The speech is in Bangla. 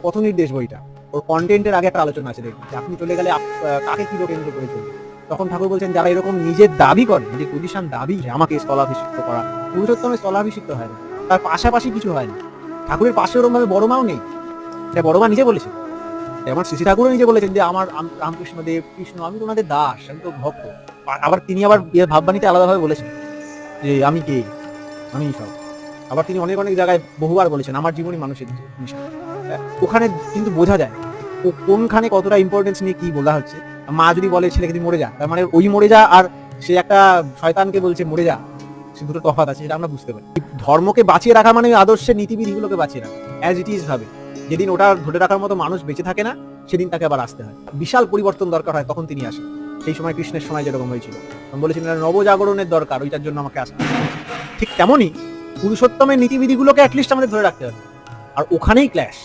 পথ নির্দেশ বইটা, ওর কন্টেন্টের আগে একটা আলোচনা আছে দেখুন, যে আপনি চলে গেলে কাকে কি কেন্দ্র করে চলবে। তখন ঠাকুর বলছেন যারা এরকম নিজের দাবি করে, যে পজিশন দাবি আমাকে স্থলাভিষিক্ত করা, পুরুষোত্তমে স্থলাভিষিক্ত হয় না, তার পাশাপাশি কিছু হয় না। ঠাকুরের পাশে ওরকম ভাবে বড় মাও নেই, এটা বড় মা নিজে বলেছে। যেমন শ্রী শ্রী ঠাকুরও নিজে বলেছেন যে আমার রামকৃষ্ণ দেব কৃষ্ণ, আমি তো ওনাদের দাস, আমি তো ভক্ত। আবার তিনি আবার ভাববাণীতে আলাদাভাবে বলেছেন যে আমি কে, আমি সব। আবার তিনি অনেক অনেক জায়গায় বহুবার বলেছেন আমার জীবনই মানুষের জিনিস। ওখানে কিন্তু বোঝা যায় ও কোনখানে কতটা ইম্পর্টেন্স নিয়ে কি বলা হচ্ছে। মা যদি বলে ছেলেকে তুই মরে যা, তার মানে ওই মরে যা আর সে একটা শয়তানকে বলছে মরে যা, সে দুটো তফাৎ আছে, সেটা আমরা বুঝতে পারি। ধর্মকে বাঁচিয়ে রাখা মানে আদর্শের নীতিবিধিগুলোকে বাঁচিয়ে রাখা অ্যাজ ইট ইজ ভাবে। যেদিন ওটা ধরে রাখার মতো মানুষ বেঁচে থাকে না, সেদিন তাকে আবার আসতে হয়। বিশাল পরিবর্তন দরকার হয়, তখন তিনি আসেন। সেই সময় কৃষ্ণের সময় যেরকম হয়েছিল, আমি বলেছিলেন নবজাগরণের দরকার, ওইটার জন্য আমাকে আসতে হবে। ঠিক তেমনই পুরুষোত্তমের নীতিবিধিগুলোকে অ্যাটলিস্ট আমাদের ধরে রাখতে হবে। আর ওখানেই ক্ল্যাশ।